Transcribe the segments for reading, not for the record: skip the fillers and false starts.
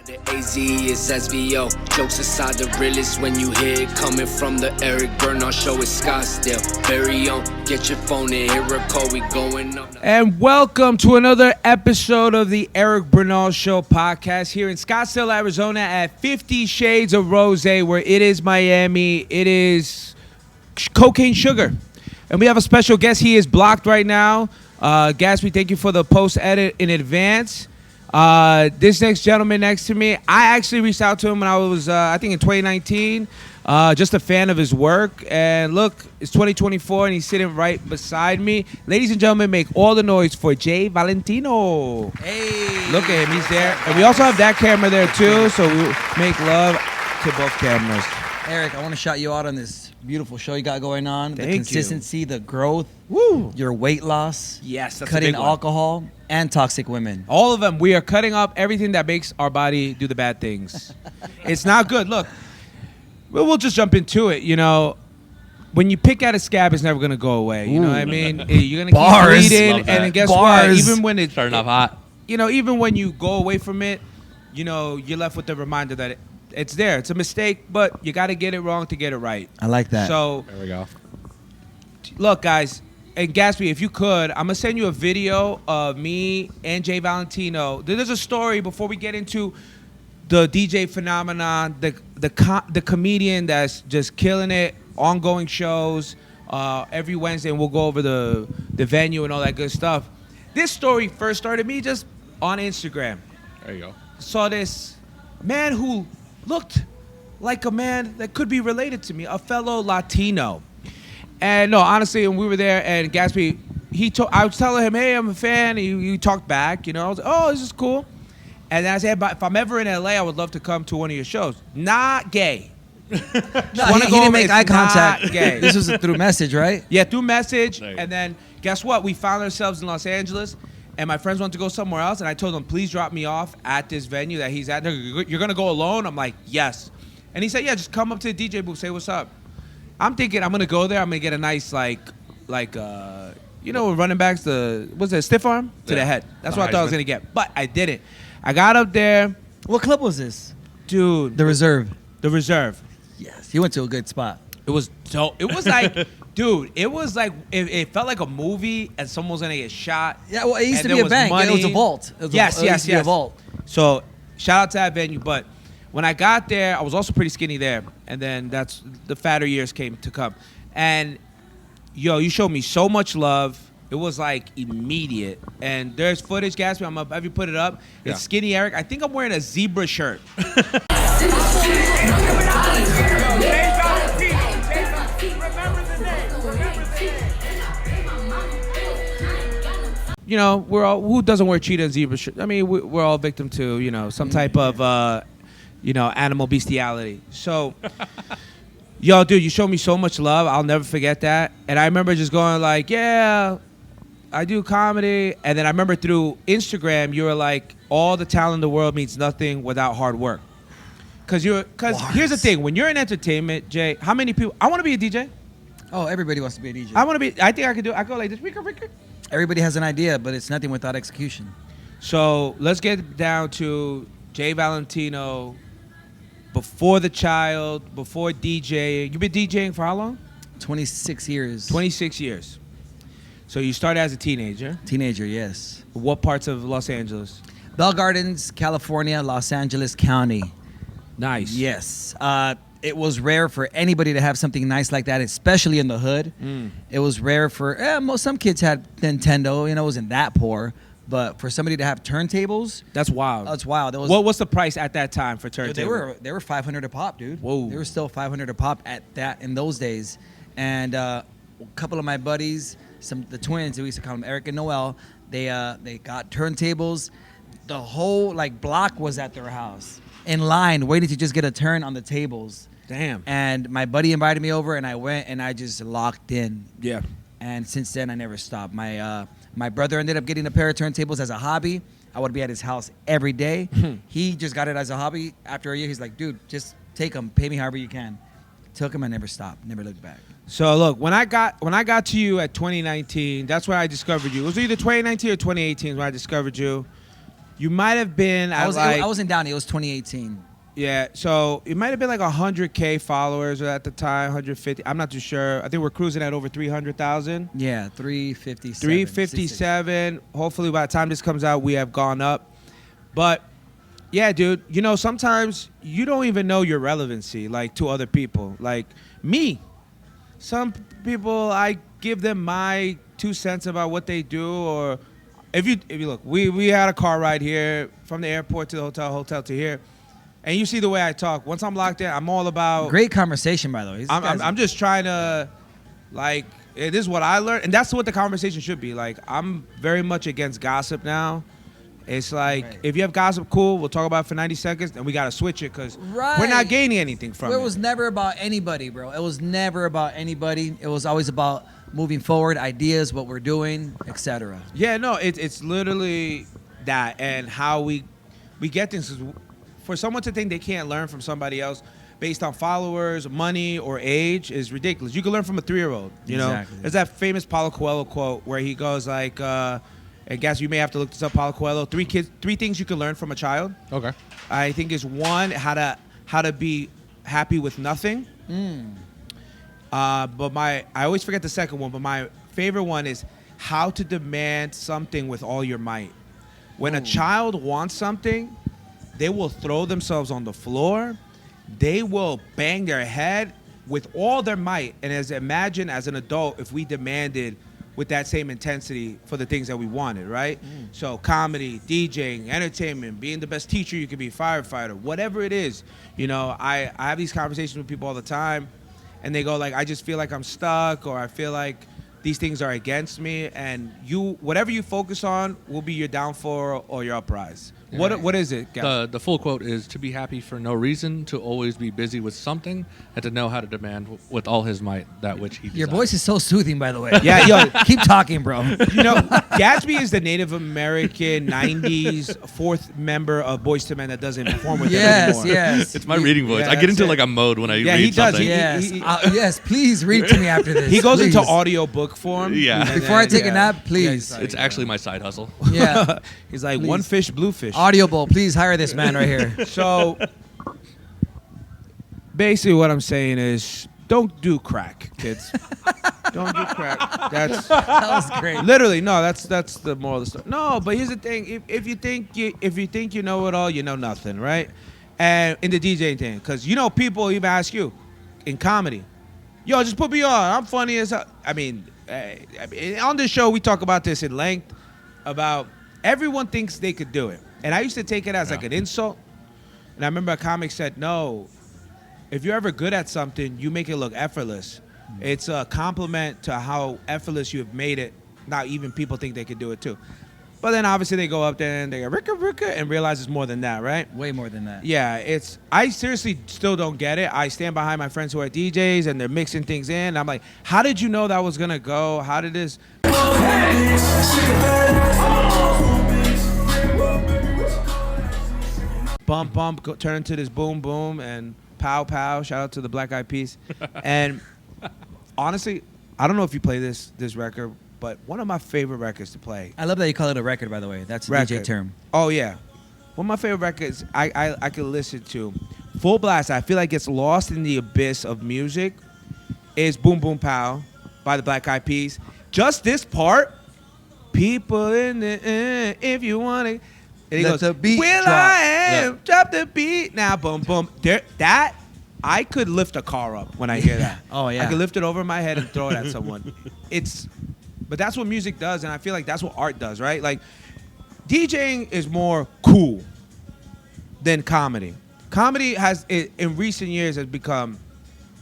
The AZ is SVO. Jokes aside, the realest when you hear it coming from the Eric Bernal show. It's Scottsdale. Very own. Get your phone and hear a call. We going up. And welcome to another episode of the Eric Bernal Show podcast here in Scottsdale, Arizona at 50 Shades of Rose, where it is Miami. It is cocaine sugar. And we have a special guest. He is blocked right now. Gatsby, thank you for the post edit in advance. This next gentleman next to me, I actually reached out to him when I was, I think in 2019, just a fan of his work. And look, it's 2024 and he's sitting right beside me. Ladies and gentlemen, make all the noise for Jay Valentino. Hey. Look at him, he's there. And we also have that camera there too, so we make love to both cameras. Eric, I want to shout you out on this beautiful show you got going on. Thank the consistency, the growth, your weight loss, Yes, that's cutting a big one. alcohol, and toxic women. All of them. We are cutting up everything that makes our body do the bad things. It's not good. Look, we'll just jump into it. You know, when you pick at a scab, it's never going to go away. You know what I mean? You're going to keep bleeding. And then guess what? Even when it's starting off hot. You know, even when you go away from it, you know, you're left with the reminder that it's there. It's a mistake, but you got to get it wrong to get it right. I like that. So, There we go. look, guys, and Gatsby, if you could, I'm going to send you a video of me and Jay Valentino. There's a story before we get into the DJ phenomenon, the comedian that's just killing it, ongoing shows every Wednesday, and we'll go over the venue and all that good stuff. This story first started me just on Instagram. There you go. Saw this man who looked like a man that could be related to me, a fellow Latino. And no, honestly, when we were there, and Gatsby, I was telling him, hey, I'm a fan. And he talked back, you know. I was like, oh, this is cool. And then I said, if I'm ever in LA, I would love to come to one of your shows. Not gay. No, he didn't make eye contact. Gay. This was through message, right? Yeah, through message. There you And then guess what? We found ourselves in Los Angeles, and my friends wanted to go somewhere else. And I told them, please drop me off at this venue that he's at. You're going to go alone? I'm like, yes. And he said, yeah, just come up to the DJ booth, say what's up. I'm thinking I'm going to go there. I'm going to get a nice, you know, running backs, what's that, stiff arm? To the head. That's what I thought I was going to get. But I didn't. I got up there. What club was this? Dude. The Reserve. The Reserve. Yes, you went to a good spot. It was dope. It was like, dude, it was like, it felt like a movie and someone was going to get shot. Yeah, well, it used And to be there a bank. was It was a money. vault. It was Yes, it used to be a yes. vault. So shout out to that venue. But when I got there, I was also pretty skinny there. And then that's the fatter years came to come. And, yo, you showed me so much love. It was like immediate. And there's footage, Gatsby. I'm up. Have you put it up? Yeah. It's skinny Eric. I think I'm wearing a zebra shirt. You know, who doesn't wear cheetah and zebra shirt? I mean, we're all victim to, you know, some type of, animal bestiality. So, yo, dude, you showed me so much love. I'll never forget that. And I remember just going like, yeah, I do comedy. And then I remember through Instagram, you were like, all the talent in the world means nothing without hard work. Because here's the thing. When you're in entertainment, Jay, how many people, I want to be a DJ. Oh, everybody wants to be a DJ. I think I could do it. I go like this. Everybody has an idea, but it's nothing without execution. So let's get down to Jay Valentino, before the child, before DJing. You've been DJing for how long? 26 years. 26 years. So you started as a teenager. Teenager, yes. What parts of Los Angeles? Bell Gardens, California, Los Angeles County. Nice. Yes. It was rare for anybody to have something nice like that, especially in the hood. It was rare for some kids had Nintendo. You know, it wasn't that poor, but for somebody to have turntables, That's wild. that's wild. What's the price at that time for turntables? They were $500 a pop, dude. Whoa. They were still $500 a pop at that in those days. And a couple of my buddies, the twins, we used to call them Eric and Noel. They got turntables. The whole block was at their house in line, waiting to just get a turn on the tables. Damn. And my buddy invited me over, and I went, and I just locked in. Yeah. And since then, I never stopped. My brother ended up getting a pair of turntables as a hobby. I would be at his house every day. He just got it as a hobby. After a year, he's like, dude, just take them. Pay me however you can. Took him. I never stopped. Never looked back. So look, when I got to you at 2019, that's when I discovered you. It was either 2019 or 2018 when I discovered you. You might have been at I wasn't down. It was 2018. Yeah, so it might have been like 100K followers at the time, 150. I'm not too sure. I think we're cruising at over 300,000. Yeah, 357. 357. Hopefully by the time this comes out, we have gone up. But yeah, dude, you know, sometimes you don't even know your relevancy, like, to other people. Like me, some people, I give them my 2 cents about what they do. Or if you look, we had a car ride here from the airport to the hotel to here. And you see the way I talk. Once I'm locked in, I'm all about... Great conversation, by the way. I'm just trying to, like, this is what I learned. And that's what the conversation should be. Like, I'm very much against gossip now. It's like, if you have gossip, cool, we'll talk about it for 90 seconds, and we got to switch it because we're not gaining anything from it. It was never about anybody, bro. It was never about anybody. It was always about moving forward, ideas, what we're doing, etc. Yeah, no, it's literally that and how we get things. For someone to think they can't learn from somebody else based on followers, money, or age is ridiculous. You can learn from a 3-year-old, you know? Exactly. There's that famous Paulo Coelho quote where he goes like, I guess you may have to look this up, Paulo Coelho, three things you can learn from a child. Okay. I think is one, how to be happy with nothing. But I always forget the second one, but my favorite one is how to demand something with all your might. When a child wants something, they will throw themselves on the floor. They will bang their head with all their might. And imagine as an adult if we demanded with that same intensity for the things that we wanted, right? So comedy, DJing, entertainment, being the best teacher you could be, firefighter, whatever it is. You know, I have these conversations with people all the time, and they go like, I just feel like I'm stuck, or I feel like these things are against me, and whatever you focus on will be your downfall or your uprise. What is it, Gavin? The full quote is, to be happy for no reason, to always be busy with something, and to know how to demand with all his might that which he desires. Your voice is so soothing, by the way. Yeah, yo, Keep talking, bro. you know, Gatsby is the Native American 90s fourth member of Boyz II Men that doesn't perform with them anymore. Yes. It's my reading voice. Yeah, I get into that's like it. a mode when I Yeah, read he does. something. Yes. Yes, please read to me after this. He goes please. into audiobook form. Yeah. and Before I then, take a nap, please. It's actually my side hustle. Yeah. He's like, Please. one fish, blue fish. Audible, please hire this man right here. So basically what I'm saying is don't do crack, kids. Don't do crack. That was great. Literally, no, that's the moral of the story. No, but here's the thing. If you think you know it all, you know nothing, right? And in the DJing thing, because you know people even ask you in comedy, yo, just put me on. I'm funny as hell. I mean, on this show we talk about this in length about everyone thinks they could do it. And I used to take it as like an insult. And I remember a comic said, no, if you're ever good at something, you make it look effortless. It's a compliment to how effortless you have made it. Not even people think they could do it too. But then obviously they go up there and they go, Ricka, Ricka, and realize it's more than that, right? Way more than that. Yeah, I seriously still don't get it. I stand behind my friends who are DJs and they're mixing things in. And I'm like, how did you know that was going to go? How did this... Bump, bump, turn into this boom, boom, and pow, pow. Shout out to the Black Eyed Peas. And honestly, I don't know if you play this record, but one of my favorite records to play. I love that you call it a record, by the way. That's a DJ term. Oh, yeah. One of my favorite records I could listen to, full blast, I feel like it's lost in the abyss of music, is Boom Boom Pow by the Black Eyed Peas. Just this part, people in the if you want to. And he Let goes, the beat Will drop. I am, drop the beat. Now, boom, boom. That, I could lift a car up when I hear that. Oh, yeah. I could lift it over my head and throw it at someone. But that's what music does, and I feel like that's what art does, right? Like, DJing is more cool than comedy. Comedy in recent years has become,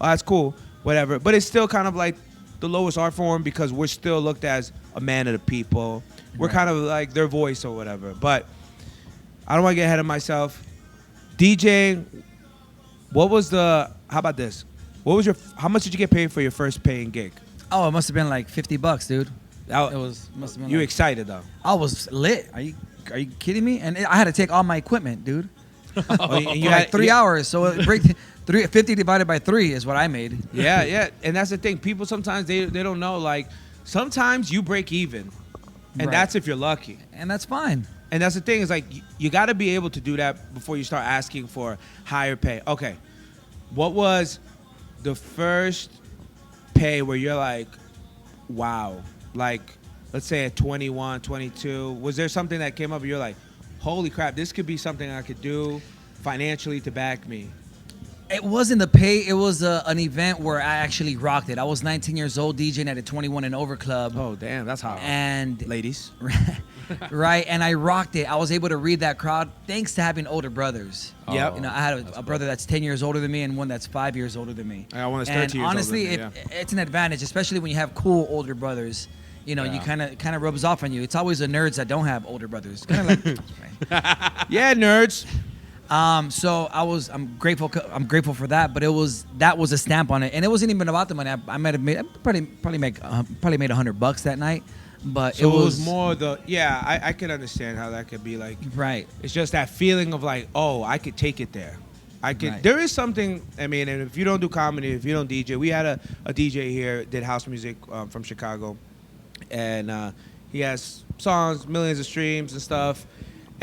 oh, that's cool, whatever. But it's still kind of like the lowest art form because we're still looked as a man of the people. We're kind of like their voice or whatever. But I don't want to get ahead of myself. DJing, how about this? How much did you get paid for your first paying gig? Oh, it must have been like $50, dude. Must have been. You excited though? I was lit. Are you kidding me? And I had to take all my equipment, dude. And You had 3 hours, so it 50 divided by 3 is what I made. Yeah, and that's the thing. People sometimes they don't know. Like sometimes you break even, and Right. that's if you're lucky. And that's fine. And that's the thing is like you got to be able to do that before you start asking for higher pay. Okay, what was the first pay where you're like, wow, like let's say at 21, 22, was there something that came up and you're like, holy crap, this could be something I could do financially to back me? It wasn't the pay. It was an event where I actually rocked it. I was 19 years old DJing at a 21 and over club. Oh, damn, that's hot. And Ladies. right, and I rocked it. I was able to read that crowd thanks to having older brothers. Yep. You know, I had a brother that's 10 years older than me and one that's 5 years older than me. I got one that's And 13 years honestly, older than me, it's an advantage, especially when you have cool older brothers. You know, you kind of rubs off on you. It's always the nerds that don't have older brothers. Kind of like, Yeah, nerds. So I'm grateful for that, but that was a stamp on it, and it wasn't even about the money. I might have made probably made $100 that night, but So it was more I can understand how that could be like. right. It's just that feeling of like, oh, I could take it there. I could. Right. There is something. I mean, and if you don't do comedy, if you don't DJ, we had a DJ here did house music from Chicago, and he has songs, millions of streams and stuff.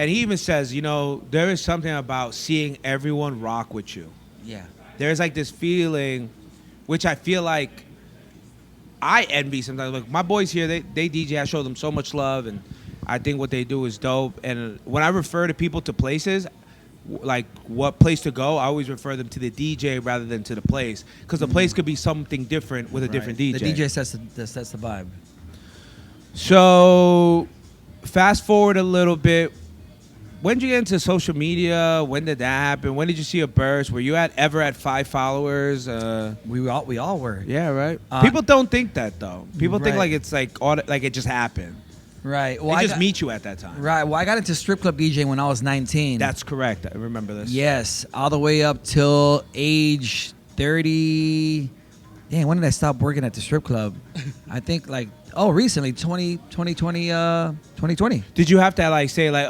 And he even says, you know, there is something about seeing everyone rock with you. Yeah. There's like this feeling, which I feel like I envy sometimes. Like my boys here, they DJ. I show them so much love, and I think what they do is dope. And when I refer to people to places, like what place to go, I always refer them to the DJ rather than to the place, because the place could be something different with a different DJ. The DJ sets the vibe. So, fast forward a little bit. When did you get into social media? When did that happen? When did you see a burst? Were you ever at 5 followers? We all were. Yeah, right. People don't think that though. People think Right. like it's like it just happened. Right. Well, They just meet you at that time. Right. Well, I got into strip club DJing when I was 19. That's correct. I remember this. Yes, all the way up till age 30. Damn, when did I stop working at the strip club? I think recently, 2020. Did you have to like say like,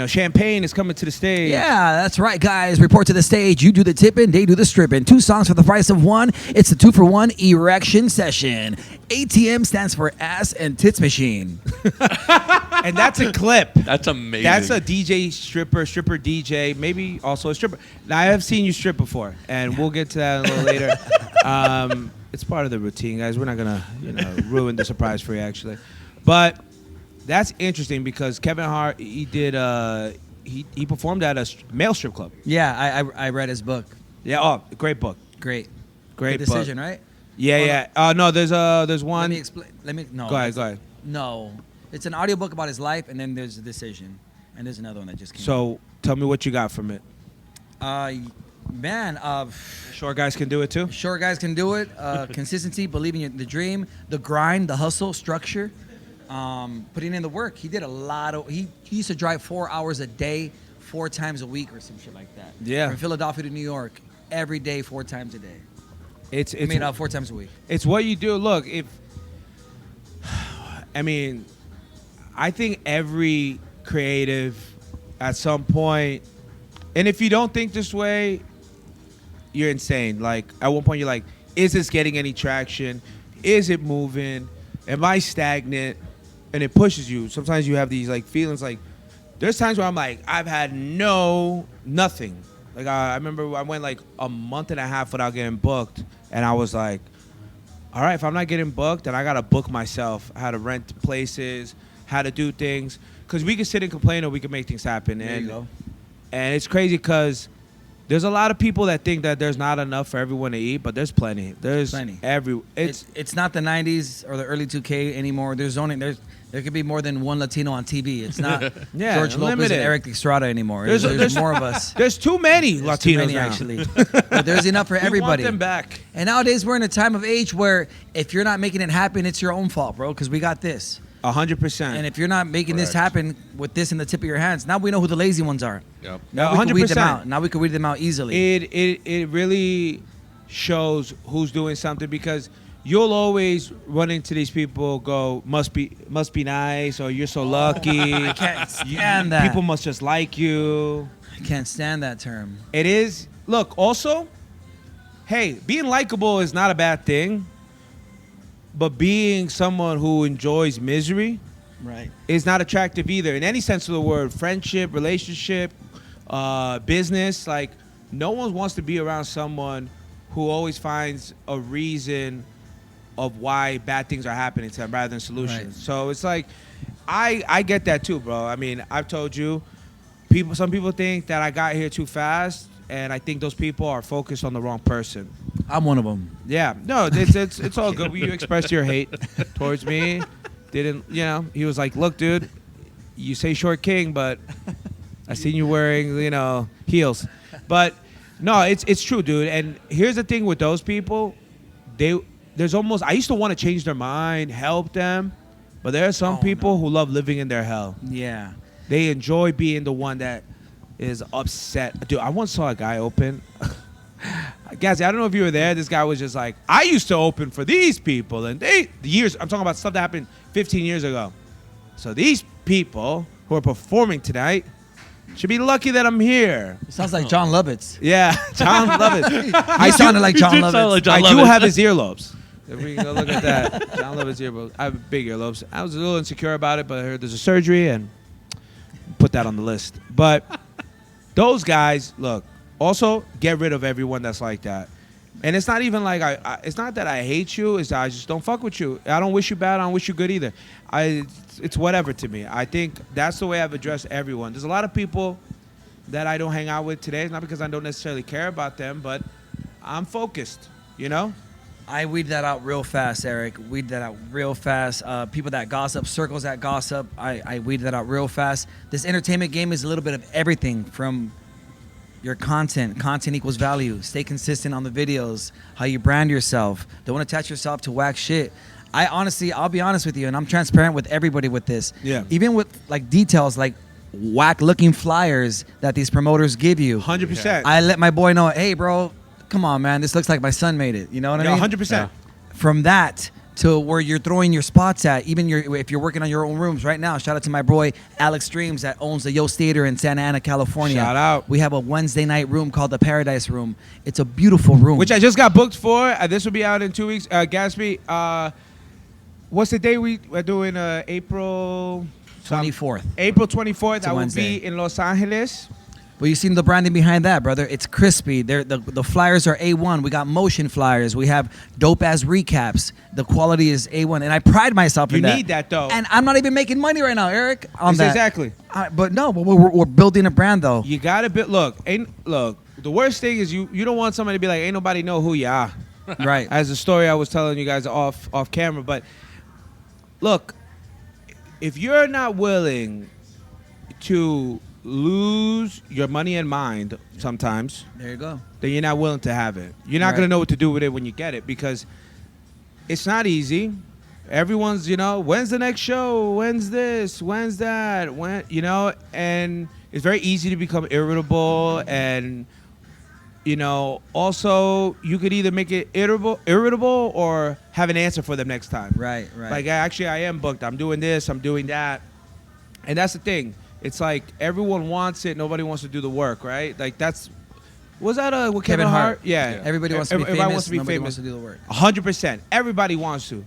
champagne is coming to the stage? Yeah, that's right, guys. Report to the stage. You do the tipping, they do the stripping. 2 songs for the price of 1. It's a 2-for-1 erection session. ATM stands for ass and tits machine. And that's a clip. That's amazing. That's a DJ stripper DJ, maybe also a stripper. Now I have seen you strip before, and we'll get to that a little later. It's part of the routine, guys. We're not gonna, ruin the surprise for you, actually. But that's interesting because Kevin Hart, he did, he performed at a male strip club. Yeah, I read his book. Yeah. Oh, great book. Great Great The book. Decision, right? Yeah. No, there's one. Let me explain. No. Go ahead. No, it's an audiobook about his life, and then there's a decision, and there's another one that just came. So tell me what you got from it. Short guys can do it too. Short guys can do it. Consistency, believing in the dream, the grind, the hustle, structure, putting in the work. He did a lot of. He used to drive 4 hours a day, 4 times a week, or some shit like that. Yeah. From Philadelphia to New York, every day, 4 times a day. It's 4 times a week. It's what you do. Look, I think every creative at some point, and if you don't think this way, you're insane. Like, at one point, you're like, is this getting any traction? Is it moving? Am I stagnant? And it pushes you. Sometimes you have these, like, feelings like, there's times where I'm like, I've had nothing. Like, I remember I went, like, a month and a half without getting booked, and I was like, all right, if I'm not getting booked, then I got to book myself. How to rent places, how to do things. Because we can sit and complain or we can make things happen. There you go. And it's crazy because there's a lot of people that think that there's not enough for everyone to eat, but there's plenty. There's Plenty. It's not the 90s or the early 2K anymore. There could be more than one Latino on TV. It's not Yeah, George Lopez unlimited. and Eric Estrada anymore. There's There's more of us. There's too many There's Latinos too many, now. actually. But there's enough for everybody. We want them back. And nowadays we're in a time of age where if you're not making it happen, it's your own fault, bro, because we got this. 100%. And if you're not making this Correct. happen with this in the tip of your hands, now we know who the lazy ones are. Yep. Now we can weed them 100%. out. Now we can weed them out easily. It really shows who's doing something because you'll always run into these people, go, must be nice, or you're so lucky. I can't stand that. People must just like you. I can't stand that term. It is. Look, also, hey, being likable is not a bad thing, but being someone who enjoys misery Right. is not attractive either in any sense of the word. Friendship, relationship, business. Like, no one wants to be around someone who always finds a reason of why bad things are happening to them rather than solutions. Right. So it's like, I get that too, bro. I mean, I've told you, some people think that I got here too fast, and I think those people are focused on the wrong person. I'm one of them. Yeah, no, it's all good. You expressed your hate towards me. Didn't, you know? He was like, "Look, dude, you say short king, but I seen you wearing, heels." But no, it's true, dude. And here's the thing with those people, there's almost, I used to want to change their mind, help them, but there are some people who love living in their hell. Yeah. They enjoy being the one that is upset. Dude, I once saw a guy open. Gazzy, I don't know if you were there. This guy was just like, I used to open for these people. And I'm talking about stuff that happened 15 years ago. So these people who are performing tonight should be lucky that I'm here. It sounds like John Lovitz. Yeah, John Lovitz. I sounded like John Lovitz. I do have his earlobes. If we can go look at that. John Lovett's earlobes. I have big earlobes. I was a little insecure about it, but I heard there's a surgery and put that on the list. But those guys, look, also get rid of everyone that's like that. And it's not even like it's not that I hate you, it's that I just don't fuck with you. I don't wish you bad, I don't wish you good either. It's whatever to me. I think that's the way I've addressed everyone. There's a lot of people that I don't hang out with today. It's not because I don't necessarily care about them, but I'm focused, I weed that out real fast, Eric. Weed that out real fast. People that gossip, circles that gossip, I weed that out real fast. This entertainment game is a little bit of everything from your content. Content equals value. Stay consistent on the videos, how you brand yourself. Don't attach yourself to whack shit. I'll be honest with you, and I'm transparent with everybody with this. Yeah. Even with like details like whack looking flyers that these promoters give you. 100%. I let my boy know, hey, bro, come on, man. This looks like my son made it. You know what I mean? 100%. Yeah. From that to where you're throwing your spots at, even if you're working on your own rooms right now. Shout out to my boy Alex Streams that owns the Yost Theater in Santa Ana, California. Shout out. We have a Wednesday night room called the Paradise Room. It's a beautiful room. Which I just got booked for. This will be out in 2 weeks. Gatsby, what's the day we're doing? April 24th. April 24th. I will Wednesday. be in Los Angeles. Well, you seen the branding behind that, brother. It's crispy. The flyers are A1. We got motion flyers. We have dope-ass recaps. The quality is A1. And I pride myself in that. You need that, though. And I'm not even making money right now, Eric, on that. Exactly. But we're building a brand, though. You got to look. The worst thing is you don't want somebody to be like, ain't nobody know who you are. Right. As the story I was telling you guys off camera. But look, if you're not willing to lose your money and mind sometimes, There you go. then you're not willing to have it. You're not Right. going to know what to do with it when you get it, because it's not easy. Everyone's, when's the next show? When's this? When's that? And it's very easy to become irritable. And, also you could either make it irritable or have an answer for them next time. Right. Like, actually, I am booked. I'm doing this. I'm doing that. And that's the thing. It's like everyone wants it. Nobody wants to do the work, right? Like was that with Kevin Hart? Yeah. Everybody wants to be Everybody famous. wants to be Nobody famous. wants to do the work. 100%. Everybody wants to.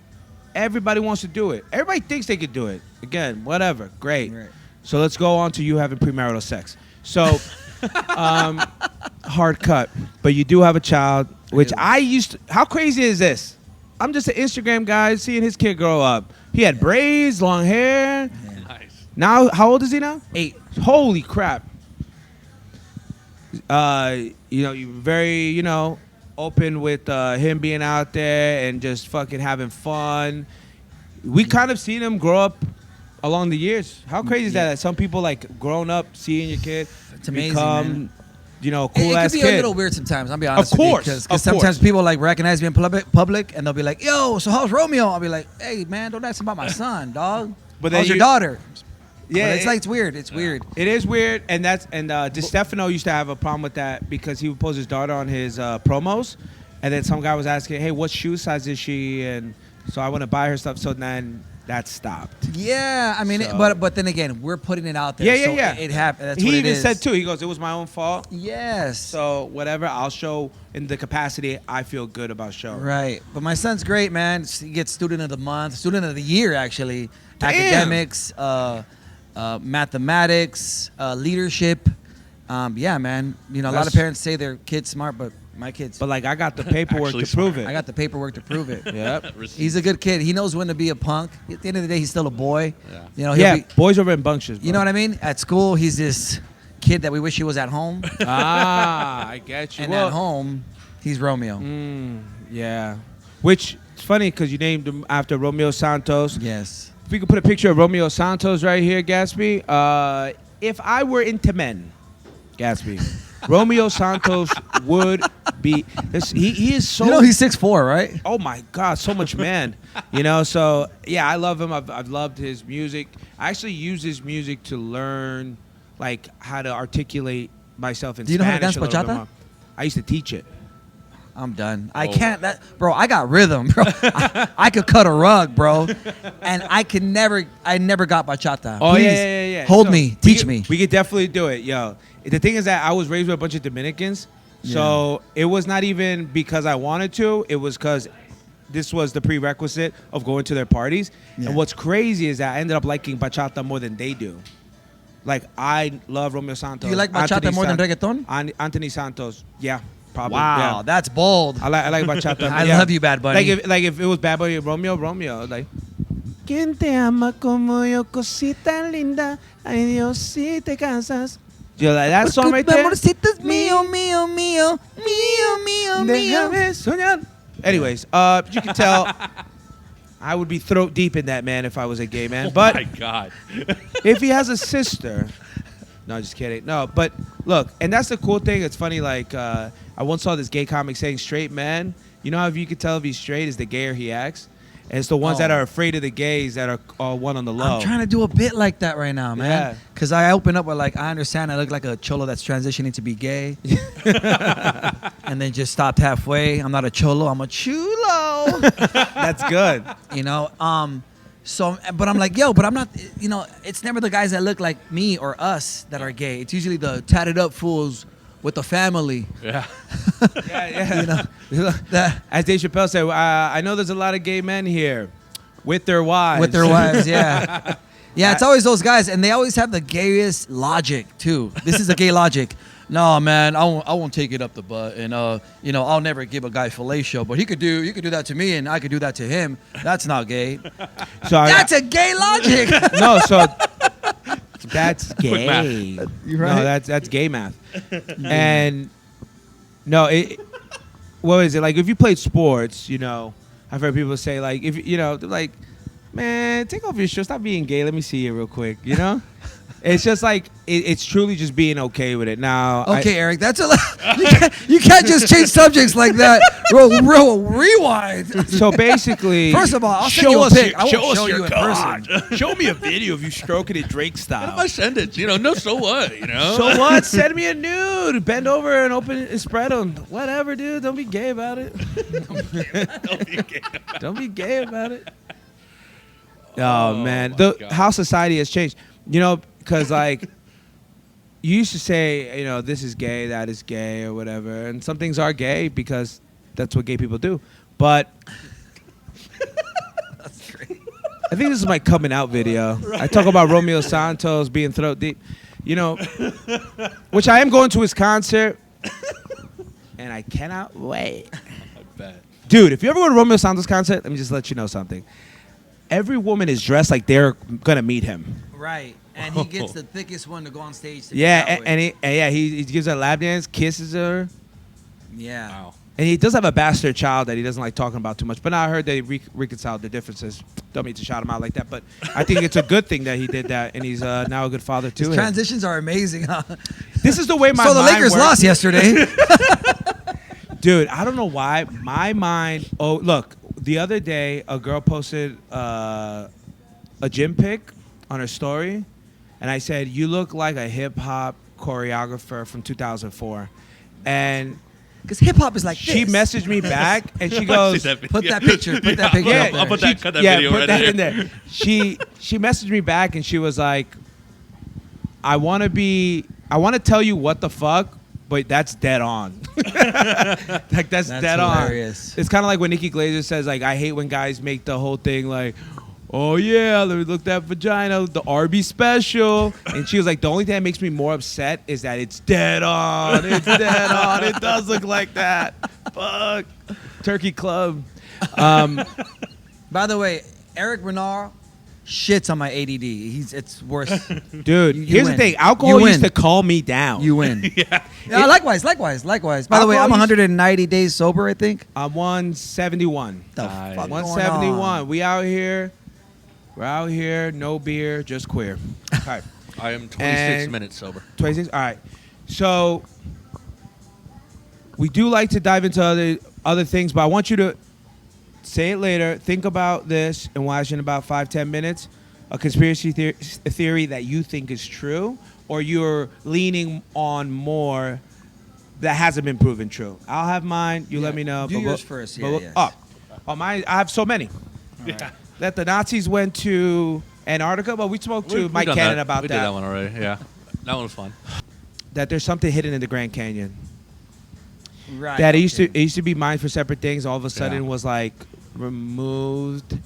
Everybody wants to do it. Everybody thinks they could do it. Again, whatever. Great. Right. So let's go on to you having premarital sex. So, hard cut. But you do have a child, which I used to. How crazy is this? I'm just an Instagram guy seeing his kid grow up. He had braids, long hair. Nice. Now, how old is he now? 8. Holy crap. You're very, open with him being out there and just fucking having fun. We kind of seen him grow up along the years. How crazy is that some people, like, grown up seeing your kid It's amazing, become, man. cool It ass could be kid? a little weird sometimes. I'll be honest. Of course, Because of sometimes course. people like recognize me in public, and they'll be like, "Yo, so how's Romeo?" I'll be like, "Hey, man, don't ask him about my son, dog. But How's then your you- daughter?" Yeah, But it's weird. It's weird. It is weird, and DeStefano used to have a problem with that because he would post his daughter on his promos, and then some guy was asking, "Hey, what shoe size is she?" And so I want to buy her stuff. So then that stopped. Yeah, I mean, So- but then again, we're putting it out there. Yeah, yeah, so yeah. It happened. That's He what it even is. said too. He goes, "It was my own fault." Yes. So whatever, I'll show in the capacity I feel good about showing. Right. But my son's great, man. He gets student of the month, student of the year, actually. Damn. Academics, mathematics, leadership. Yeah, man. You know, a lot of That's- parents say their kid's smart, but my kid's. But like, I got the paperwork Actually to prove smart. it. I got the paperwork to prove it. Yep. He's a good kid. He knows when to be a punk. At the end of the day, he's still a boy. Yeah. You know, he'll Yeah, be, boys are rambunctious. Bro. you know what I mean? At school, he's this kid that we wish he was at home. I get you. And Well, at home, he's Romeo. yeah. Which it's funny because you named him after Romeo Santos. Yes. If we could put a picture of Romeo Santos right here, Gatsby. If I were into men, Gatsby, Romeo Santos would be. He is so. You know, he's 6'4", right? Oh my God, so much man. You know, so yeah, I love him. I've loved his music. I actually use his music to learn like how to articulate myself in Do you know how to Spanish dance a little bit bachata? more. I used to teach it. I'm done. I Oh. can't. Bro, I got rhythm, bro. I could cut a rug, bro. And I never got bachata. Oh Please, yeah. Hold So, me, we teach could- me. We could definitely do it, yo. The thing is that I was raised with a bunch of Dominicans, so it was not even because I wanted to. It was because this was the prerequisite of going to their parties. Yeah. And what's crazy is that I ended up liking bachata more than they do. Like I love Romeo Santos. Do you like bachata Anthony more than reggaeton? Anthony Santos, yeah, probably. Wow, yeah. that's bold. I like bachata. I yeah. love you, Bad Bunny. Like if it was Bad Bunny, Romeo, like. ¿Quién te ama como yo, cosita linda? Ay Dios, si te cansas. You like that song right there? Amorcitos mío, mío, mío, mío, mío, mío. Déjame soñar. Anyways, you can tell I would be throat deep in that man if I was a gay man. Oh But my God. if he has a sister, no, just kidding. No, but look, and that's the cool thing. It's funny. Like I once saw this gay comic saying, "Straight man, you know how you can tell if he's straight is the gayer he acts." And it's the ones that Oh. are afraid of the gays that are one on the low. I'm trying to do a bit like that right now, man. Yeah. Because I open up with like, I understand I look like a cholo that's transitioning to be gay. And then just stopped halfway. I'm not a cholo, I'm a chulo. That's good. You know, so, but I'm like, yo, but I'm not, you know, it's never the guys that look like me or us that are gay. It's usually the tatted up fools with the family. Yeah. Yeah. You know, that, As Dave Chappelle said, I know there's a lot of gay men here with their wives. with their wives, yeah. Yeah, it's always those guys, and they always have the gayest logic, too. This is a gay logic. No, man, I won't take it up the butt, and you know, I'll never give a guy fellatio, but you could do that to me, and I could do that to him. That's not gay. So That's a gay logic. no, so that's gay. math. You right? No, that's gay math. And no, what is it like? If you played sports, you know, I've heard people say like, if you know, they're like, man, take off your shirt, stop being gay. Let me see you real quick. You know, it's just like it's truly just being okay with it. Now, Okay, Eric, that's a lot. You can't just change subjects like that. Real rewind. So basically, First of all, I'll send you a pic. I won't show you in cock. person. Show me a video of you stroking it Drake If style. I send it, no, so what, So what? Send me a nude. Bend over and open it and spread them. Whatever, dude. Don't be gay about it. Don't be gay about it. Oh, man. my God. How society has changed. You know, because like you used to say, you know, this is gay, that is gay, or whatever, and some things are gay because that's what gay people do. But That's great. I think this is my coming out video. I talk about Romeo Santos being throat deep, you know, which I am going to his concert, and I cannot wait. I bet. Dude, if you ever go to Romeo Santos' concert, let me just let you know something. Every woman is dressed like they're gonna meet him. Right, and he gets the thickest one to go on stage. To Yeah, get out and he gives her a lap dance, kisses her, with. Yeah. Wow. and he does have a bastard child that he doesn't like talking about too much. But now I heard that he reconciled the differences. Don't mean to shout him out like that, but I think it's a good thing that he did that, and he's now a good father too. His transitions are amazing, huh? This is the way my So the mind Lakers works. lost yesterday. Dude, I don't know why my mind. Oh, look, the other day a girl posted a gym pic on her story, and I said, "You look like a hip hop choreographer from 2004," and Because hip hop is like She this. messaged me back and she See goes, that video? Put that picture. Put that picture. yeah, up there. I'll put that. Cut that yeah, video put right that there. in there. She messaged me back and she was like, I want to tell you what the fuck, but that's dead on. Like that's dead hilarious. on. It's kind of like when Nikki Glaser says like, I hate when guys make the whole thing like, oh yeah, let me look that vagina, the Arby special. And she was like, the only thing that makes me more upset is that it's dead on. It's dead on. It does look like that. Fuck. Turkey Club. By the way, Eric Bernal shits on my ADD. It's worse. Dude, You here's win. the thing. Alcohol You used win. to calm me down. You win. Yeah. Likewise. By the way, I'm Alcohol 190 days sober, I think. I'm 171. The Nice. fuck going 171. on? We out here. We're out here. No beer, just queer. All right. I am 26 And- minutes sober. 26. All right. So we do like to dive into other things, but I want you to say it later. Think about this and watch in about 5-10 minutes. A conspiracy theory that you think is true, or you're leaning on more that hasn't been proven true. I'll have mine. You Yeah. let me know. Do yours first. Yeah, yes. Oh, mine. I have so many. Yeah. That the Nazis went to Antarctica, but we spoke to Mike done Cannon that. about we that. did that one already. Yeah. That one was fun. That there's something hidden in the Grand Canyon. Right. That it okay. used to be mined for separate things. All of a sudden Yeah. was like removed,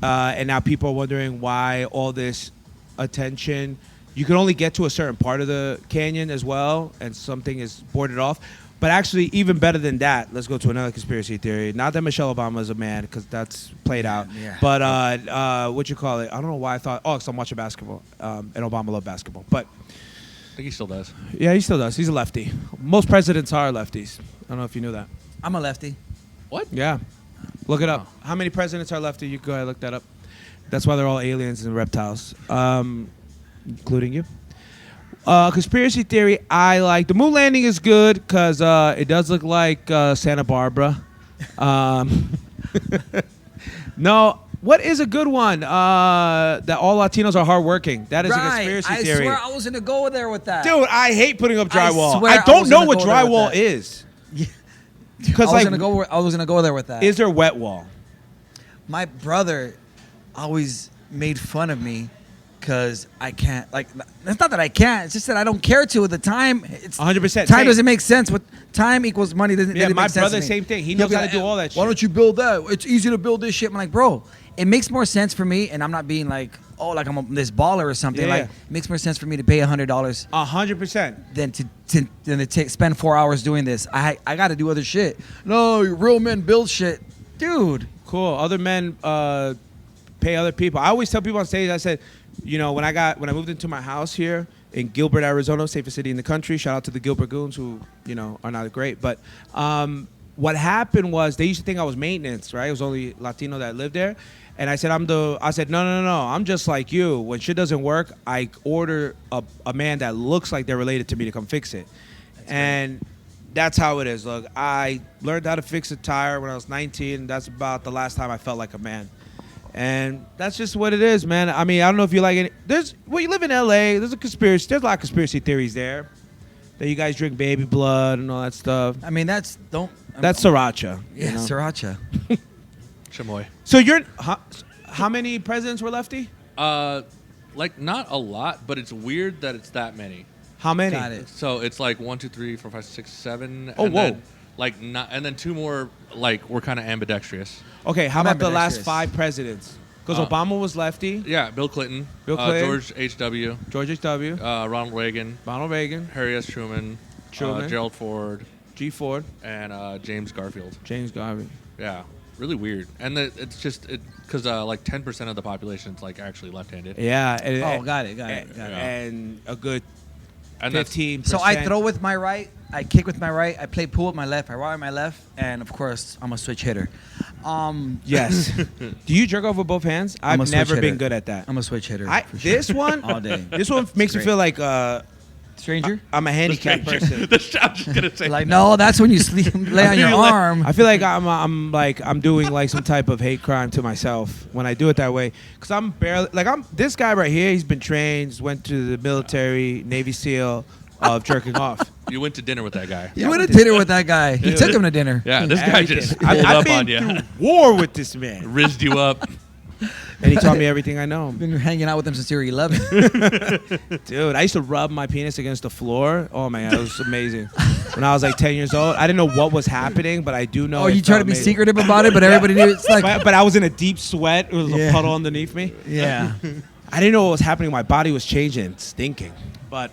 and now people are wondering why all this attention. You can only get to a certain part of the canyon as well, and something is boarded off. But actually, even better than that, let's go to another conspiracy theory. Not that Michelle Obama is a man, because that's played out. Yeah. But what you call it? I don't know why I thought. Oh, because I'm watching basketball, and Obama loved basketball. But I think he still does. yeah, he still does. He's a lefty. Most presidents are lefties. I don't know if you knew that. I'm a lefty. What? Yeah. Look it up. How many presidents are lefty? You go ahead and look that up. That's why they're all aliens and reptiles, including you. Conspiracy theory I like. The moon landing is good because it does look like Santa Barbara. No, what is a good one? That all Latinos are hardworking. That is a conspiracy I theory. swear I was gonna go there with that. Dude, I hate putting up drywall. swear I I don't was know gonna what go there with drywall that. is. I Because was like, gonna go there with that. is there wet wall? My brother always made fun of me because I can't. Like, it's not that I can't. It's just that I don't care to at the time. It's 100%. Time Same. doesn't make sense. What time equals money doesn't. Yeah, doesn't my make sense brother, to me. same thing. He He'll knows be how to like, do all that Why shit. don't you build that? It's easy to build this shit. I'm like, bro, it makes more sense for me, and I'm not being like, oh, like I'm this baller or something. Yeah, Like, yeah. it makes more sense for me to pay $100 100%. than to spend 4 hours doing this. I got to do other shit. No, real men build shit, dude. Cool. Other men pay other people. I always tell people on stage, I said, you know, when I moved into my house here in Gilbert, Arizona, safest city in the country. Shout out to the Gilbert Goons who, you know, are not great. But what happened was they used to think I was maintenance, right? It was only Latino that lived there. And I said, no, I'm just like you. When shit doesn't work, I order a man that looks like they're related to me to come fix it. And that's how it is. Look, I learned how to fix a tire when I was 19. That's about the last time I felt like a man. And that's just what it is, man. I mean, I don't know if you like it. You live in LA, there's a lot of conspiracy theories there. That you guys drink baby blood and all that stuff. I mean, that's sriracha. yeah, you know? sriracha. Chamoy. So how many presidents were lefty? Like not a lot, but it's weird that it's that many. How many? Got it. So it's like 1, 2, 3, 4, 5, 6, 7. Oh, and whoa. Then, like not, and then 2 more like were kind of ambidextrous. Okay, how I'm about the last ambidextrous. 5 presidents? Because Obama was lefty. Yeah, Bill Clinton, Bill Clinton. George H.W., George H.W., Ronald Reagan, Ronald Reagan, Harry S. Truman, Gerald Ford, G. Ford, and James Garfield. James Garvey. Yeah, really weird. And it's just because like 10% of the population is like actually left-handed. Yeah. Oh, got it. And a good And that's- 15%. So I throw with my right, I kick with my right, I play pool with my left, I rock with my left, and of course I'm a switch hitter. Yes. Do you jerk off with both hands? I'm a I've switch never been hitter. good at that. I'm a switch hitter. for sure. This one, all day. This one makes me great. feel like Stranger? I'm a handicapped person. I'm just gonna say. Like, no, that's when you sleep, lay on your feel like- arm. I feel like I'm doing like some type of hate crime to myself when I do it that way. Cause I'm barely this guy right here. He's been trained, went to the military, Navy SEAL of jerking off. You went to dinner with that guy. You went to dinner with that guy. He took him to dinner. Yeah, this guy just pulled I've up on been you, through war with this man, rizzed you up. and he taught me everything I know. Been hanging out with him since you were 11. Dude, I used to rub my penis against the floor. Oh man, it was amazing. When I was like 10 years old, I didn't know what was happening, but I do know. Oh, it you try felt to be amazing. secretive about it, but everybody knew. It's like, But I was in a deep sweat. It was a Yeah. puddle underneath me. yeah. I didn't know what was happening. My body was changing, stinking. But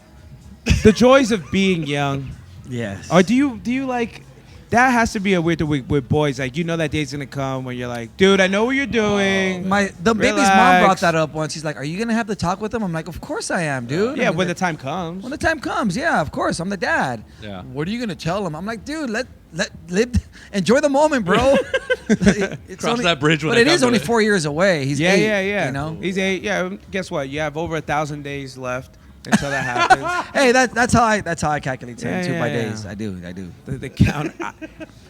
the joys of being young. Yes. Or do you like? That has to be a weird thing with boys. Like, you know that day's gonna come when you're like, dude, I know what you're doing. The baby's mom Relax. brought that up once. She's like, "Are you gonna have to talk with him?" I'm like, "Of course I am, dude." Yeah, I mean, when the time comes. when the time comes, yeah, of course. I'm the dad. Yeah. What are you gonna tell him? I'm like, dude, let live, enjoy the moment, bro. It's Cross that bridge when but it it is comes only to it. 4 years away. He's Yeah, 8, yeah. You know. He's 8. Yeah. Guess what? You have over 1,000 days left until that happens. Hey, that's how I calculate time Yeah, too yeah, by yeah. days. I do. The count.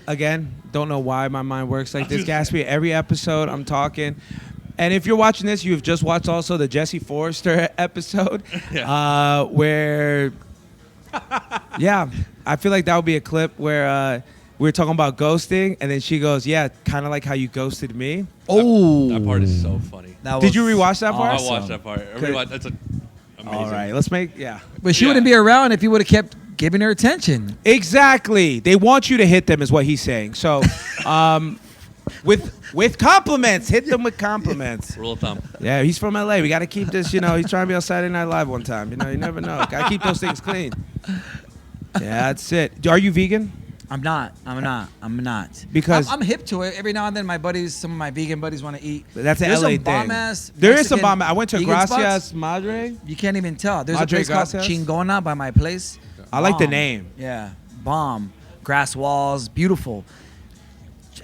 Again, don't know why my mind works like this. Gatsby, every episode I'm talking. And if you're watching this, you've just watched also the Jesse Forrester episode, where, yeah, I feel like that would be a clip where we were talking about ghosting, and then she goes, "Yeah, kind of like how you ghosted me." Oh, That part is so funny. Did you rewatch that part? awesome. I watched that part. That's amazing. All right, let's make But she Yeah. wouldn't be around if you would have kept giving her attention. Exactly. They want you to hit them, is what he's saying. So, with compliments, hit them with compliments. Rule of thumb. Yeah, he's from LA. We got to keep this. You know, he's trying to be on Saturday Night Live one time. You know, you never know. Got to keep those things clean. Yeah, that's it. Are you vegan? I'm not. Because- I'm hip to it. Every now and then, some of my vegan buddies want to eat. That's an There's LA some thing. bomb-ass There is some Mexican bomb. I went to vegan spots. Gracias Madre. You can't even tell. There's Madre a place called Gracias? Chingona by my place. I like the Bomb. name. Yeah, bomb. Grass walls, beautiful.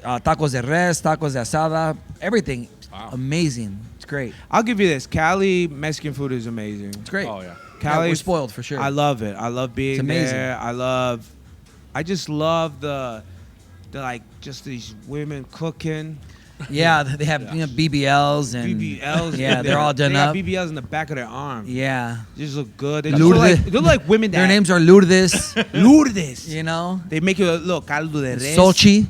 Tacos de res, tacos de asada, everything. Wow. Amazing. It's great. I'll give you this. Cali Mexican food is amazing. It's great. Oh yeah. Yeah, we're spoiled for sure. I love it. I love being It's amazing. there. I just love the like just these women cooking. Yeah, they have BBLs and BBLs. Yeah, they're all done they up. got BBLs in the back of their arm. Yeah, They just look good. They Lourdes. look like women that their names are Lourdes. Lourdes. You know, They make you look caldo de res. Sochi.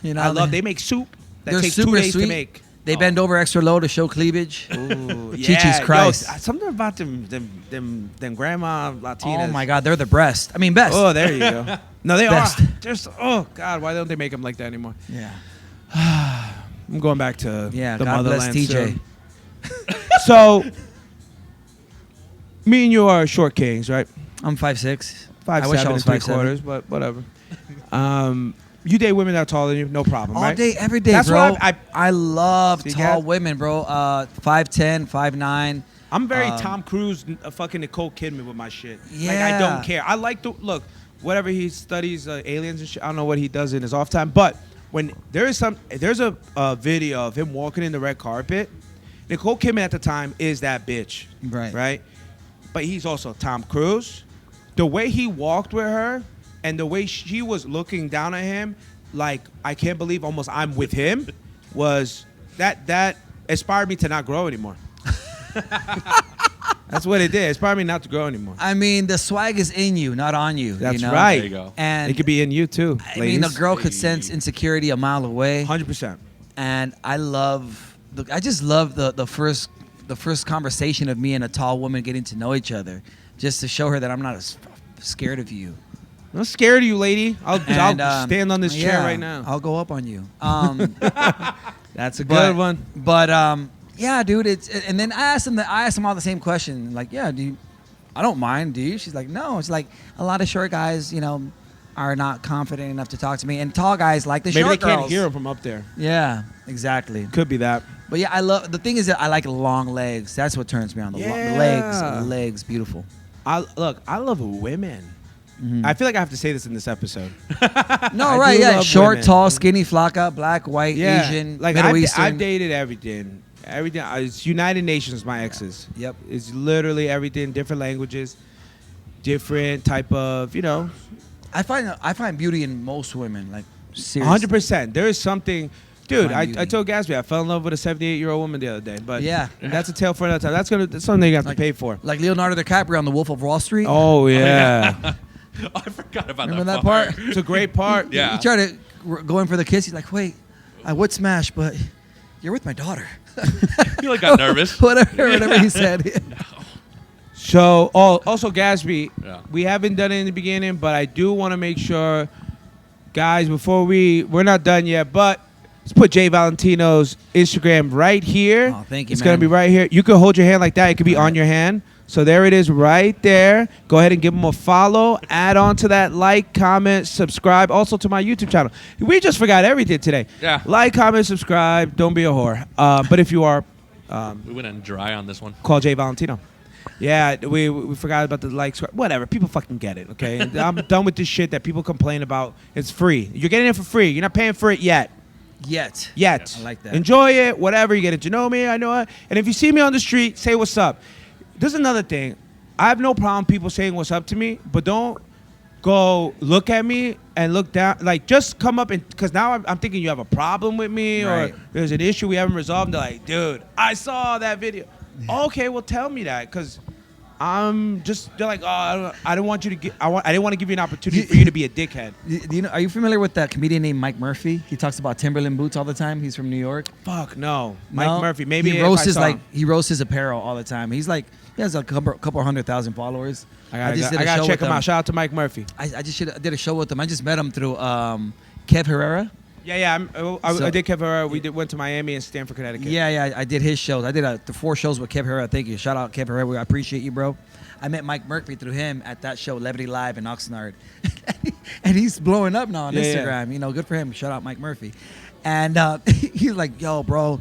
You know, I love. They make soup that they're takes 2 super days sweet. to make. They bend over extra low to show cleavage. Ooh, Jesus Christ. Yo, something about them grandma Latinas. Oh my God, they're the best. I mean, best. Oh, there you go. No, they Best. are. Just oh God, why don't they make them like that anymore? Yeah, I'm going back to yeah. the God bless motherland TJ. soon. So, me and you are short kings, right? I'm 5'6". 5'7" I wish I was and 5'7". 3/4, but whatever. You date women that are taller than you, no problem, All right? day, every day, That's bro. what I love See, tall Gab? women, bro. 5'10", 5'9". I'm very Tom Cruise, fucking Nicole Kidman with my shit. Like, I Yeah. don't care. I like to look. Whatever he studies aliens and shit. I don't know what he does in his off time, but when there's a video of him walking in the red carpet, Nicole Kidman at the time is that bitch, right? But he's also Tom Cruise. The way he walked with her, and the way she was looking down at him, like I can't believe almost I'm with him, was that inspired me to not grow anymore. That's what it did. It inspired me not to grow anymore. I mean, the swag is in you, not on you. That's you know? right. There you go. And It could be in you too. I mean, a ladies. girl could sense insecurity a mile away. 100%. And I just love the first conversation of me and a tall woman getting to know each other, just to show her that I'm not as scared of you. I'm not scared of you, lady. I'll And, stand on this chair yeah, right now. I'll go up on you. That's a But- good one. But yeah, dude. And then I asked him all the same question. Like, yeah, I don't mind. Do you? She's like, no. It's like a lot of short guys, are not confident enough to talk to me, and tall guys like the Maybe they short girls. can't hear him from up there. Yeah, exactly. Could be that. But yeah, the thing is that I like long legs. That's what turns me on. The Yeah. legs, beautiful. I love women. Mhm. I feel like I have to say this in this episode. No, I right? do Yeah, love short, women. tall, skinny, flaca, black, white, Yeah, Asian, like Middle I've Eastern. dated everything. Everything. It's United Nations. My exes. Yep. It's literally everything. Different languages, different type of I find beauty in most women. Like seriously. 100%. There is something. Dude, Find I beauty. told Gatsby I fell in love with a 78-year-old woman the other day, but Yeah. that's a tale for another time. That's something you have to Like- pay for. Like Leonardo DiCaprio on The Wolf of Wall Street. Oh yeah. Forgot about Remember that part. part? It's a great part. Yeah. He tried to go in for the kiss. He's like, wait, I would smash, but you're with my daughter. He like got nervous. whatever he said. So, also Gatsby, Yeah. we haven't done it in the beginning, but I do want to make sure, guys, before we're not done yet, but let's put Jay Valentino's Instagram right here. Oh, thank you, It's going to man. be right here. You can hold your hand like that. It could be All on right. your hand. So there it is right there. Go ahead and give him a follow. Add on to that, like, comment, subscribe. Also to my YouTube channel. We just forgot everything today. Yeah. Like, comment, subscribe. Don't be a whore. But if you are, We went in dry on this one. call Jay Valentino. Yeah, we forgot about the likes. Whatever. People fucking get it, okay? I'm done with this shit that people complain about. It's free. You're getting it for free. You're not paying for it yet. Yet. Yet. I like that. Enjoy it, whatever. You get to know me, I know it. And if you see me on the street, say what's up. There's another thing. I have no problem people saying what's up to me, but don't go look at me and look down. Like, just come up and, because now I'm thinking you have a problem with me Right. or there's an issue we haven't resolved. They're like, dude, I saw that video. Okay, well, tell me that, because they're like, oh, I don't want you to get, I didn't want to give you an opportunity for you to be a dickhead. Do you know? Are you familiar with that comedian named Mike Murphy? He talks about Timberland boots all the time. He's from New York. Fuck, no. Mike No? Murphy, maybe he if I roasts his saw him. he roasts his apparel all the time. He's like, he has a couple 100,000 followers. I just did a gotta show check with him out. Shout out to Mike Murphy. I did a show with him. I just met him through Kev Herrera. Yeah, I So- did Kev Herrera. Went to Miami and Stanford, Connecticut. Yeah, I did his shows. I did the 4 shows with Kev Herrera. Thank you. Shout out Kev Herrera. I appreciate you, bro. I met Mike Murphy through him at that show, Levity Live in Oxnard. And he's blowing up now on Yeah, Instagram. You know, good for him. Shout out Mike Murphy. And he's like, yo, bro,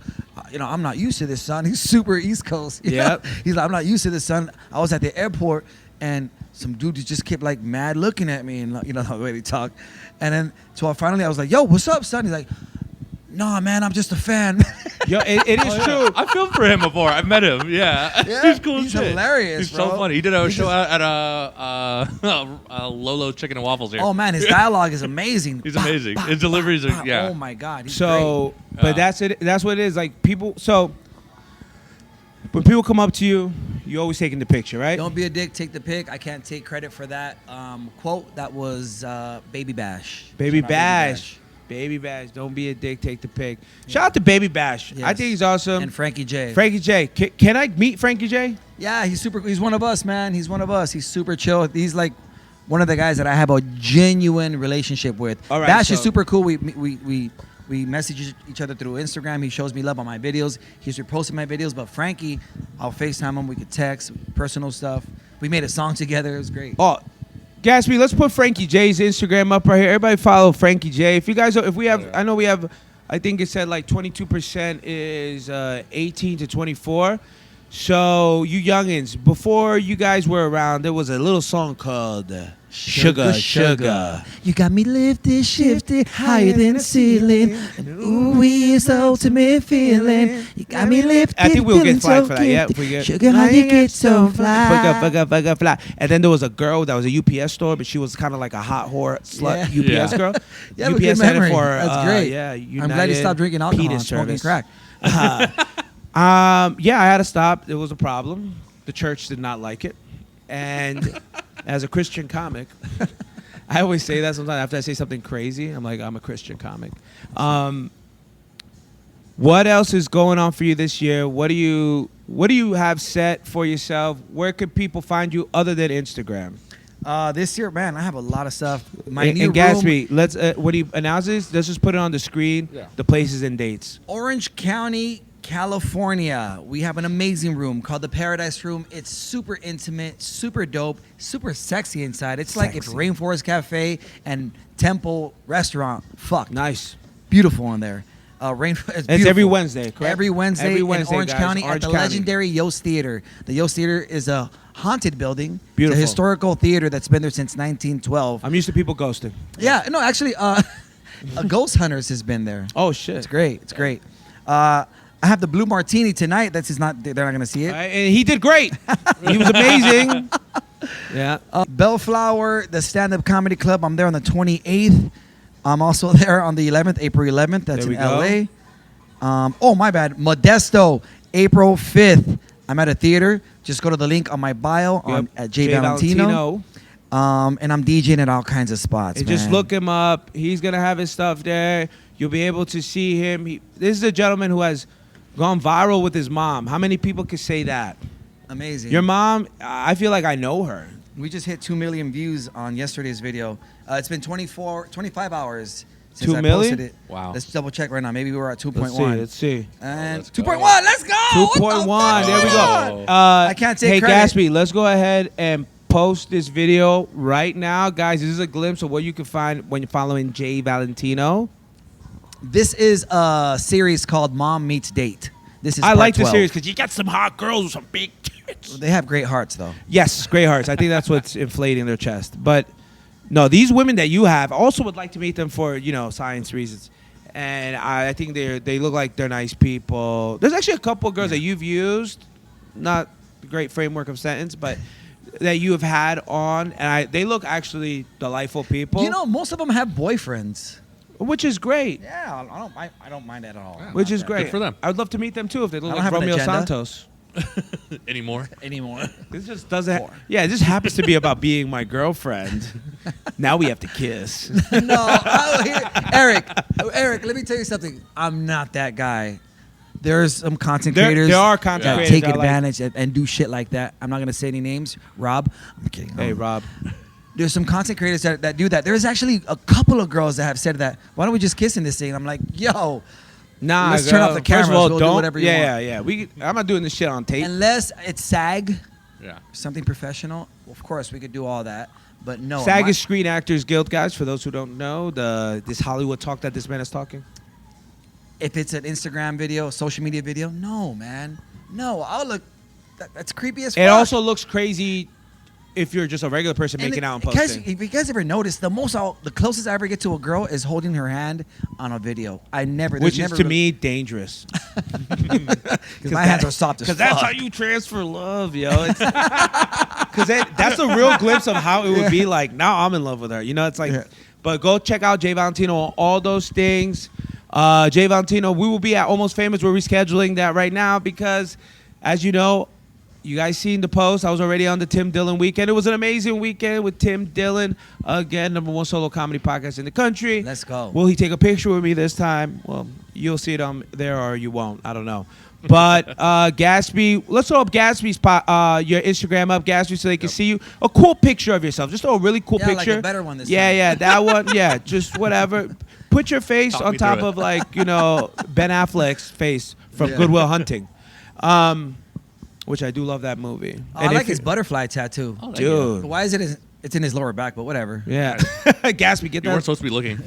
I'm not used to this, son. He's super East Coast. Yep. He's like, I'm not used to this, son. I was at the airport, and some dude just kept, like, mad looking at me, and, the way they talk. And then, so finally I was like, yo, what's up, son? He's like, nah, man, I'm just a fan. Yo, it is true. I filmed for him before. I met him. Yeah. Yeah, He's cool as he's shit. hilarious, He's bro. so funny. He did a He's show just- at Lolo Chicken and Waffles here. Oh, man, his dialogue is amazing. He's amazing. His deliveries are, yeah. Oh, my God. He's So, great. but that's it. That's what it is. Like, people. So, when people come up to you, you always taking the picture, right? Don't be a dick, take the pic. I can't take credit for that quote. That was Baby Bash. Baby Shout out Bash. Baby Bash. Don't be a dick. Take the pic. Shout out to Baby Bash. I Yes. think he's awesome. And Frankie J. Frankie J. Can I meet Frankie J? Yeah, he's super. He's one of us, man. He's one of us. He's super chill. He's like one of the guys that I have a genuine relationship with. All right, Bash is so- super cool. We message each other through Instagram. He shows me love on my videos. He's reposting my videos. But Frankie, I'll FaceTime him. We could text, personal stuff. We made a song together. It was great. Oh, Gatsby, let's put Frankie J's Instagram up right here. Everybody follow Frankie J. If you guys, if we have, I know we have, I think it said like 22% is 18 to 24. So you youngins, before you guys were around, there was a little song called Sugar, Sugar. You got me lifted, shifted, higher than the ceiling. And ooh, it's the ultimate feeling. You got me lifted, I think we'll feeling get flagged so for that. Yeah, gifted. if we get Sugar, how you get so fly? Fuck, fly. And then there was a girl that was a UPS store, but she was kind of like a hot whore slut Yeah. UPS Yeah. girl. Yeah, but good UPS had it memory. for That's great. Yeah, I'm glad you stopped drinking alcohol and smoking crack. Yeah, I had to stop. It was a problem. The church did not like it. And as a Christian comic, I always say that sometimes after I say something crazy. I'm like, I'm a Christian comic. What else is going on for you this year? What do you have set for yourself? Where can people find you other than Instagram? This year, man, I have a lot of stuff. My And new Gatsby, let's when he announces, let's just put it on the screen. Yeah. The places and dates. Orange County, California. We have an amazing room called the Paradise Room. It's super intimate, super dope, super sexy inside. It's like if Sexy. Rainforest Cafe and Temple Restaurant. Fuck, Nice. beautiful in there. It's beautiful. every Wednesday, correct? Every Wednesday, Every in Wednesday, Orange guys. County Orange at the County. legendary Yost Theater. The Yost Theater is a haunted building. Beautiful. It's a historical theater that's been there since 1912. I'm used to people ghosting. Yeah, no, actually, Ghost Hunters has been there. Oh shit! It's great. It's great. I have the Blue Martini tonight. They're not gonna see it. And he did great. He was amazing. Yeah. Bellflower, the stand-up comedy club. I'm there on the 28th. I'm also there on the 11th, April 11th. That's There in we go. LA. Oh my bad, Modesto, April 5th. I'm at a theater. Just go to the link on my bio at Jay Valentino. And I'm DJing at all kinds of spots. And just man. look him up. He's gonna have his stuff there. You'll be able to see him. This is a gentleman who has gone viral with his mom. How many people could say that? Amazing. Your mom, I feel like I know her. We just hit 2 million views on yesterday's video. It's been 25 hours since 2 I million? posted it. Wow. Let's double check right now. Maybe we were at 2.1. Let's see. And Let's go. 2.1. Let's go. What the 2.1. fuck? There we go. I can't take hey, credit. Gatsby, let's go ahead and post this video right now. Guys, this is a glimpse of what you can find when you're following Jay Valentino. This is a series called Mom Meets Date. This is I part like the 12. series because you got some hot girls with some big tits. They have great hearts, though. Yes, great hearts. I think that's what's inflating their chest. But no, these women that you have also would like to meet them for, science reasons. And I think they look like they're nice people. There's actually a couple of girls that you've used, not a great framework of sentence, but that you have had on, and they look actually delightful people. Most of them have boyfriends. Which is great. Yeah, I don't mind that at all. Which is great. Good for them. I would love to meet them too if they look I like don't have an Romeo agenda. Santos. Anymore. This just doesn't. Yeah, it just happens to be about being my girlfriend. Now we have to kiss. No, Eric, let me tell you something. I'm not that guy. There's some content creators there are content that creators take that I like. advantage and do shit like that. I'm not gonna say any names. Rob, I'm kidding. Hey, Rob. There's some content creators that do that. There's actually a couple of girls that have said that. Why don't we just kiss in this scene? I'm like, yo, Nah, let's turn off the First of cameras. all, We'll don't. do whatever you want. Yeah. I'm not doing this shit on tape. Unless it's SAG, Yeah. something professional. Of course, we could do all that. But no, SAG is Screen Actors Guild, guys. For those who don't know, this Hollywood talk that this man is talking. if it's an Instagram video, social media video, no, man, no. I'll look. That's creepy as fuck. It also looks crazy if you're just a regular person And making out and guys, posting. if you guys ever noticed, the closest I ever get to a girl is holding her hand on a video. I never, Which is never to really- me dangerous. because my hands are soft as fuck. Because that's how you transfer love, yo. Because that's a real glimpse of how it would be like. Now I'm in love with her. You know, it's like. Yeah. But go check out Jay Valentino on all those things. Jay Valentino, we will be at Almost Famous. We're rescheduling that right now because, as you know, you guys seen the post. I was already on the Tim Dillon weekend. It was an amazing weekend with Tim Dillon. Again, #1 solo comedy podcast in the country. Let's go. Will he take a picture with me this time? Well, you'll see it on there or you won't. I don't know. But Gatsby, let's throw up Gatsby's your Instagram up, Gatsby, so they can see you. A cool picture of yourself. Just throw a really cool Yeah, like picture. a better one this yeah, time. Yeah, that one. Yeah, just whatever. Put your face Talk on me top through it. of Ben Affleck's face from Yeah. Good Will Hunting, which I do love that movie. Oh, And I like if his you- butterfly tattoo. Oh, thank Dude. you. Why is it? It's in his lower back, but whatever. Yeah, Gatsby, get You weren't that. supposed to be looking.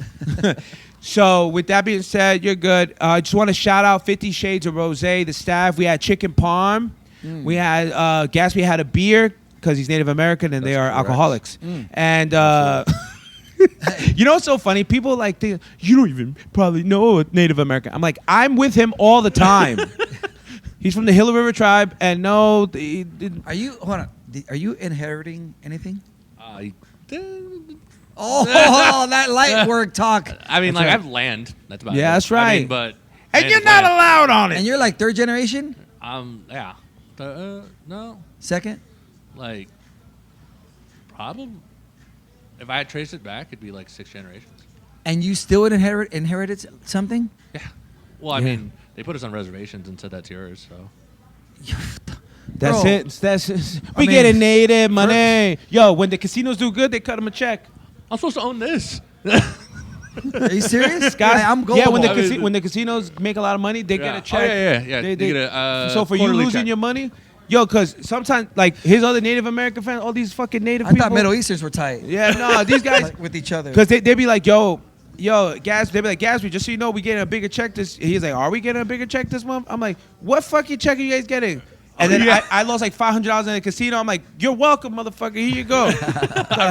So with that being said, you're good. I just want to shout out 50 Shades of Rose, the staff. We had chicken parm. We had Gatsby had a beer because he's Native American and they That's are correct. alcoholics. And you know what's so funny? People like think you don't even probably know a Native American. I'm like, I'm with him all the time. He's from the Gila River tribe, and no, Are you? Hold on. Are you inheriting anything? I Oh, that light work talk. mean, like, right. I have land. That's about it. Yeah, that's I right. mean, but and land you're is not land. allowed on it. And you're like third generation, Yeah. No. second. Like, probably. If I had traced it back, it'd be like 6 generations. And you still inherited something? Yeah. Well, I Yeah. mean, they put us on reservations and said that's yours, so. That's Bro. it. That's we mean, getting native money. Yo, when the casinos do good, they cut them a check. I'm supposed to own this. Are you serious? Guys, I'm yeah, when the, gullible. when the casinos make a lot of money, they get Yeah. a check. Oh, yeah. They, They get a, so for you quarterly losing check. your money, yo, because sometimes like his other Native American friends, all these fucking Native I people. thought Middle Easterns were tight. Yeah, no, these guys, Like, with each other. because they'd be like, yo, Gatsby, they'd be like, Gatsby, just so you know, we getting a bigger check this. He's like, are we getting a bigger check this month? I'm like, what fucking check are you guys getting? And then yeah. I lost like $500 in the casino. I'm like, you're welcome, motherfucker. Here you go. The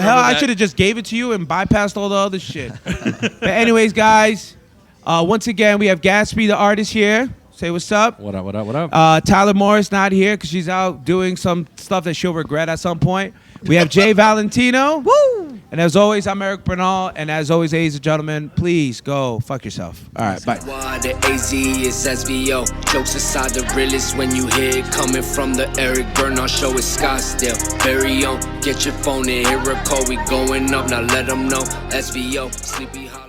hell, I that. should have just gave it to you and bypassed all the other shit. But anyways, guys, once again, we have Gatsby, the artist here. Say what's up. What up? Tyler Morris not here because she's out doing some stuff that she'll regret at some point. We have Jay Valentino. Woo! And as always, I'm Eric Bernal. And as always, ladies and gentlemen, please go fuck yourself. All right, bye. The AZ is SVO. Jokes aside, the realest when you hear it coming from the Eric Bernal show. It's Scottsdale. Very own. Get your phone and hear a call. We going up. Now let them know. SVO. Sleepy Hollow.